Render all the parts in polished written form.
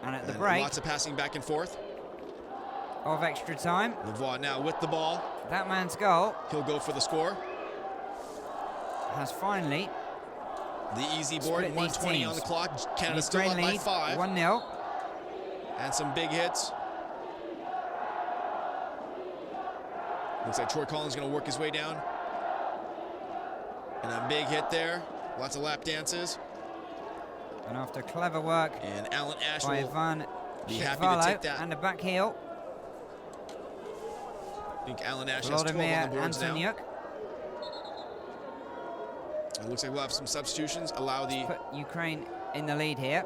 And at the break, lots of passing back and forth. Of extra time. Lavoie now with the ball. That man's goal. He'll go for the score. Has finally. The easy board, 1:20 on the clock. Canada still up by 5. 1-0. And some big hits. Looks like Troy Collins going to work his way down. And a big hit there. Lots of lap dances. And after clever work and Alan Ash by will Ivan be happy to take that. And a back heel. I think Alan Ash has 12 on the boards now. It looks like we'll have some substitutions. Allow the put Ukraine in the lead here.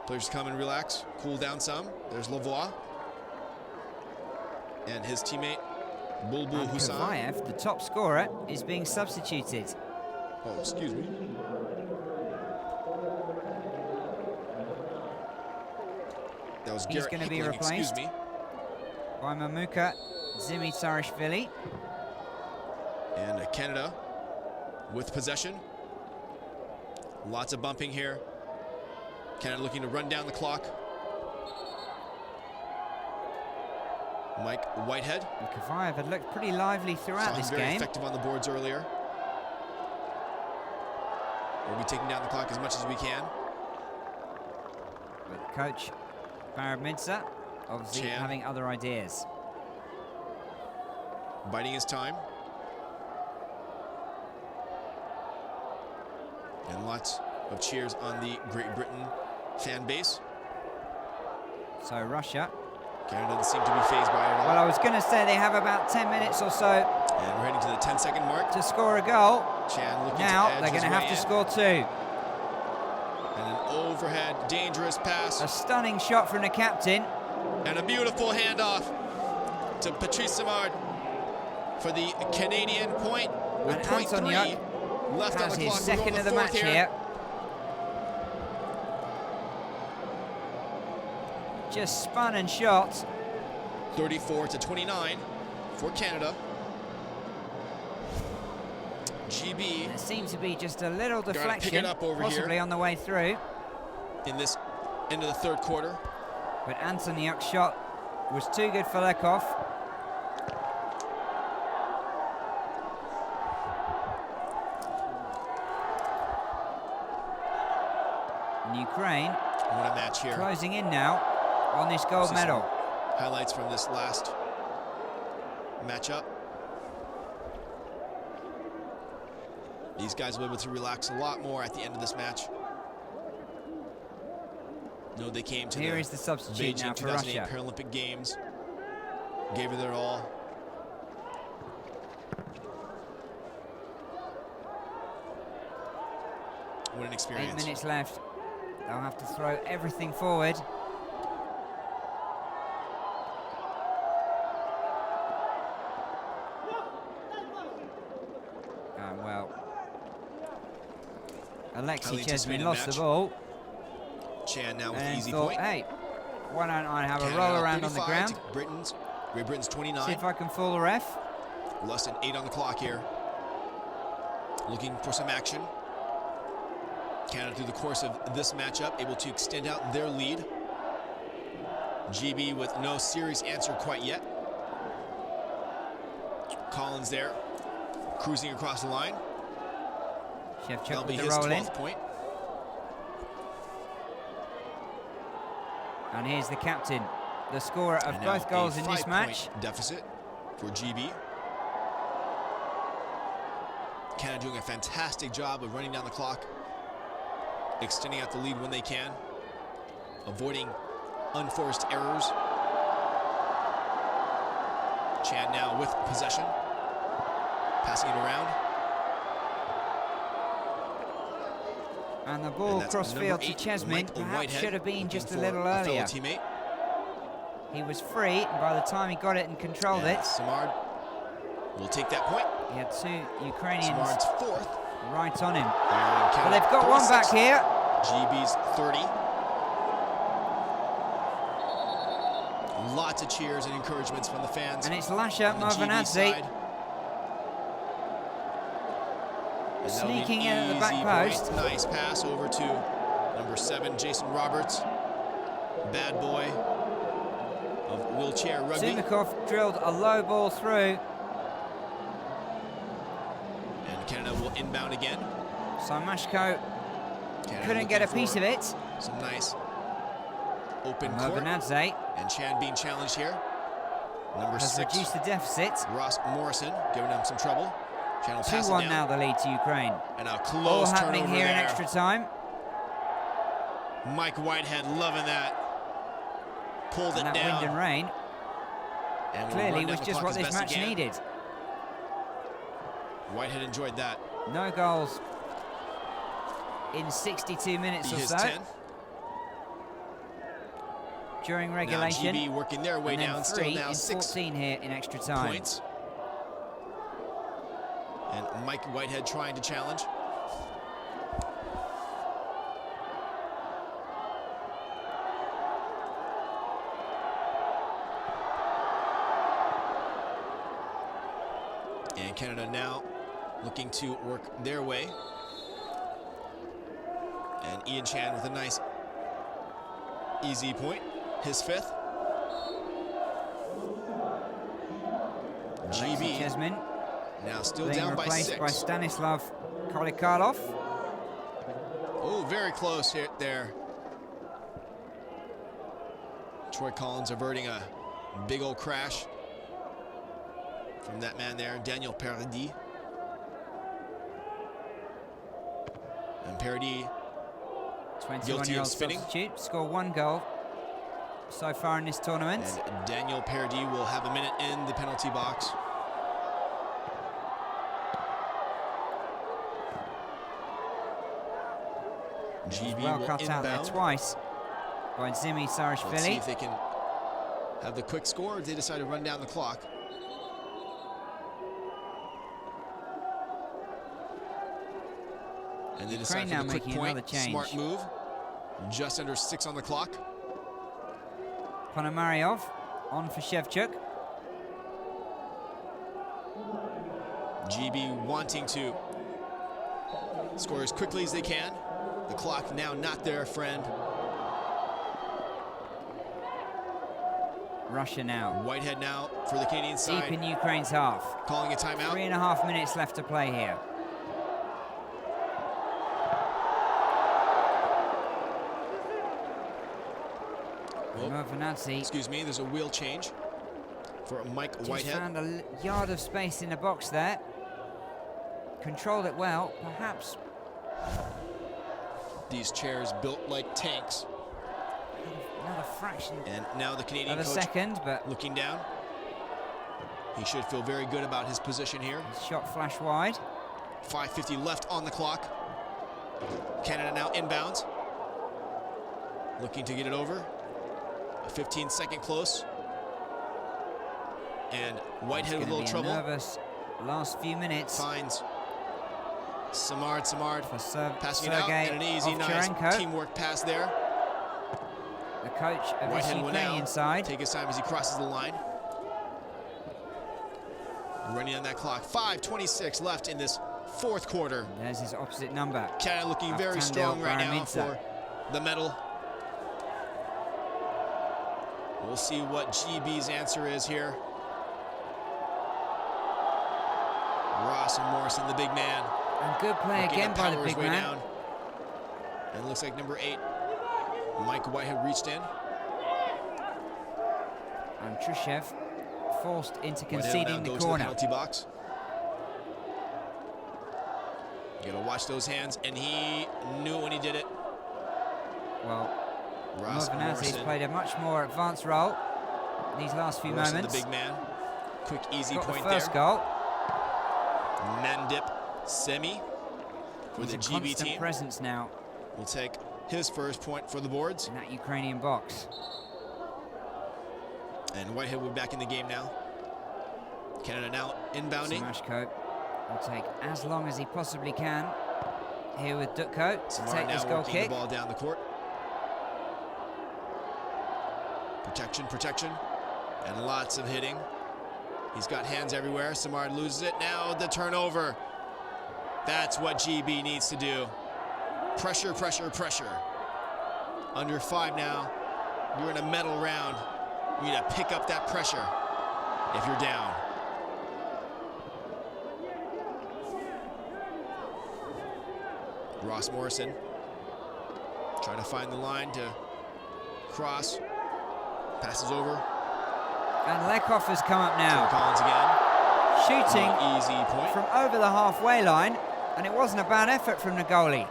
Players to come and relax, cool down some. There's Lavoie and his teammate Bulbul Hussain. Kavayev, the top scorer, is being substituted. Oh, excuse me. That was He's going to be replaced by Mamuka Zimitarishvili. And Canada with possession. Lots of bumping here. Canada looking to run down the clock. Mike Whitehead. And Kavayev had looked pretty lively throughout this game. Very effective on the boards earlier. We'll be taking down the clock as much as we can. But coach Barab Midza obviously having other ideas. Biding his time. And lots of cheers on the Great Britain fan base. So Russia. Canada doesn't seem to be phased by it at all. Well, I was going to say they have about 10 minutes or so. And we're heading to the 10-second mark. To score a goal. Chan looking now to edge they're going to have to score 2. And an overhead, dangerous pass. A stunning shot from the captain. And a beautiful handoff to Patrice Simard for the Canadian point. With point 3 left on the clock. Second of the match here. Just spun and shot. 34-29 for Canada. GB. There seems to be just a little deflection, pick it up over possibly here on the way through. In this end of the third quarter. But Antoniuk's shot was too good for Lekov. And Ukraine, what a match here, closing in now on this gold medal. Highlights from this last matchup. These guys will be able to relax a lot more at the end of this match. No, they came to the substitute Beijing now for 2008 Russia. Paralympic Games. Gave it their all. What an experience. 8 minutes left. They'll have to throw everything forward. And well, Alexei Chesmin lost the ball. Chan now with and easy thought, point. Hey, why don't I have Canada a roll around on the ground? Great Britain's 29. See if I can fool the ref. Less than 8 on the clock here. Looking for some action. Canada, through the course of this matchup, able to extend out their lead. GB with no serious answer quite yet. Collins there, cruising across the line. Shevchuk with be the his roll 12th in. point. And here's the captain, the scorer of both goals in this match. Deficit for GB. Canada doing a fantastic job of running down the clock, extending out the lead when they can, avoiding unforced errors. Chan now with possession, passing it around. And the ball cross-field to Chesmin, perhaps should have been just a little earlier. Teammate. He was free, and by the time he got it and controlled it, Simard will take that point. He had 2 Ukrainians Simard's 4th. right on him. But they've got one back here. GB's 30. Lots of cheers and encouragements from the fans. And it's Lasha Marvanadze sneaking in at the back post. Nice pass over to number 7, Jason Roberts. bad boy of wheelchair rugby. Sumikov drilled a low ball through. And Canada will inbound again. So Mashko couldn't get a piece of it. Some nice open court. Movanadze And Chan being challenged here. Number has 6. reduced the deficit. Ross Morrison giving them some trouble. Chan will pass it 2-1 down. now the lead to Ukraine. And a All close happening turnover here there. in extra time. Mike Whitehead loving that. Pulled And it that down. wind and rain And we'll clearly run down was the just clock what as this best match he can. needed. Whitehead enjoyed that. No goals in 62 minutes Be or his so 10. during Now regulation. GB working their way and then down. 3 Still now in 6 14 here in extra time. points. And Mike Whitehead trying to challenge. And Canada now looking to work their way. And Ian Chan with a nice easy point, his 5th. GB Chesmin now still being down by replaced 6. by Stanislav Kolikarlov. Oh, very close here, there. Troy Collins averting a big old crash from that man there, Daniel Paradis. And Paradis 21-year-old spinning. substitute, scored 1 goal so far in this tournament. And Daniel Paradis will have a minute in the penalty box. GB Well will cut out there inbound. twice by Zimi Let's see Sarashvili. if they can have the quick score, or they decide to run down the clock. And they decide Ukraine for now the quick making point, another change. smart move. Just under 6 on the clock. Ponomaryov on for Shevchuk. GB wanting to score as quickly as they can. The clock now not their friend. Russia now. Whitehead now for the Canadian Deep side. in Ukraine's half. Calling a timeout. 3.5 minutes left to play here. Movanadze Excuse me, there's a wheel change for Mike just Whitehead. found a yard of space in the box there. Controlled it well, perhaps These chairs built like tanks. another fraction And now the Canadian of a coach second, but looking down. He should feel very good about his position here. his shot flashed wide. 5:50 left on the clock. Canada now inbounds. Looking to get it over. A 15-second close. And Whitehead with a little trouble. Nervous last few minutes Finds Samard for passing it out. Sergei And an easy, nice Ovcharenko, teamwork pass there. the coach of this Whitehead will now Ukrainian side. take his time as he crosses the line. Running on that clock. 5:26 left in this 4th quarter. There's his opposite number. Canada looking very Avtandil strong right now Baramidze. for the medal. We'll see what GB's answer is here. Ross and Morrison, the big man. And good play looking again to by the power his big way man. down. And it looks like number 8, Mike Whitehead, reached in. And Trushev forced into Whitehead now conceding the goes to corner. penalty box. You gotta watch those hands, and he knew it when he did it. Well, Ross Movanadze's Morrison. played a much more advanced role these last few Morrison, moments. the big man. Quick, easy Got point the first there. goal. Mandip Semi for He's the a GB constant team. presence now Will take his first point for the boards. in that Ukrainian box. And Whitehead will be back in the game now. Canada now inbounding. Samashko will take as long as he possibly can here with Dutko to Samar take now this goal working kick. the ball down the court. Protection, and lots of hitting. He's got hands everywhere. Samard loses it. Now the turnover. That's what GB needs to do. Pressure. Under 5 now. you're in a medal round. You need to pick up that pressure if you're down. Ross Morrison trying to find the line to cross. Passes over. And Lekhoff has come up now. Collins again. Shooting easy point from over the halfway line, and it wasn't a bad effort from the goalie.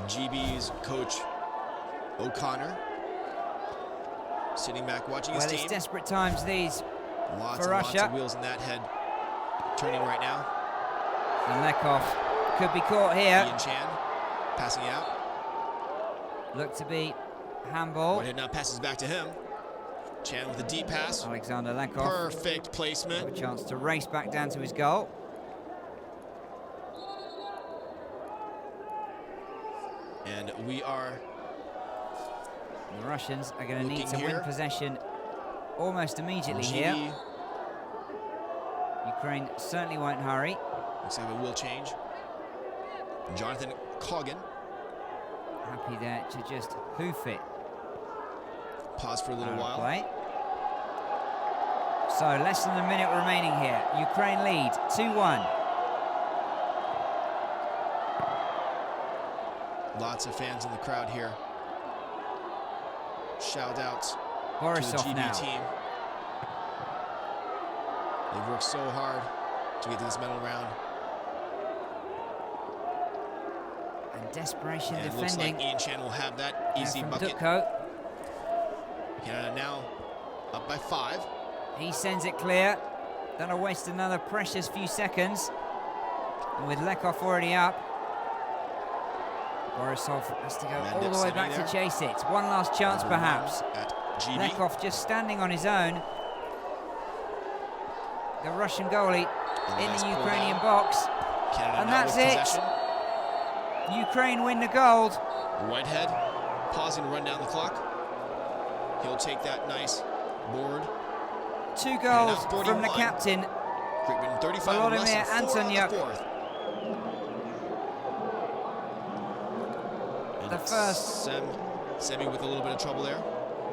GB's coach O'Connor sitting back watching his team. It's desperate times these lots for and Russia. Lots of wheels in that head turning right now. And Lekhoff could be caught here. Ian Chan passing out. Looked to be handball. Whitehead now passes back to him. Chan with a deep pass. Alexander Lekhoff. Perfect placement. A chance to race back down to his goal. And we are... The Russians are going to need to here. win possession almost immediately here. Ukraine certainly won't hurry. Looks like it will change. Jonathan Coggin. Happy there to just hoof it. Pause for a little while. Play. So less than a minute remaining here. Ukraine lead 2-1. Lots of fans in the crowd here. Shout outs Borisov to the GB now. team. They've worked so hard to get to this medal round. And desperation and defending. It looks like Ian Chan will have that easy from bucket. Dutko. Canada now up by 5. He sends it clear. That'll waste another precious few seconds. And with Lekhoff already up, Borisov has to go all the way back to chase it. One last chance perhaps. At GB. Lekhoff just standing on his own. The Russian goalie in the Ukrainian box. Canada and now that's with it. possession. Ukraine win the gold. Whitehead pausing to run down the clock. He'll take that nice board. 2 goals from the captain. Crickman 35 Volodymyr Antonyuk. The first. Semi with a little bit of trouble there.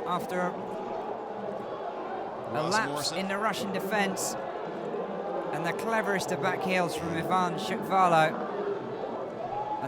After a lapse in the Russian defence. And the cleverest of back heels from Ivan Shukvalo.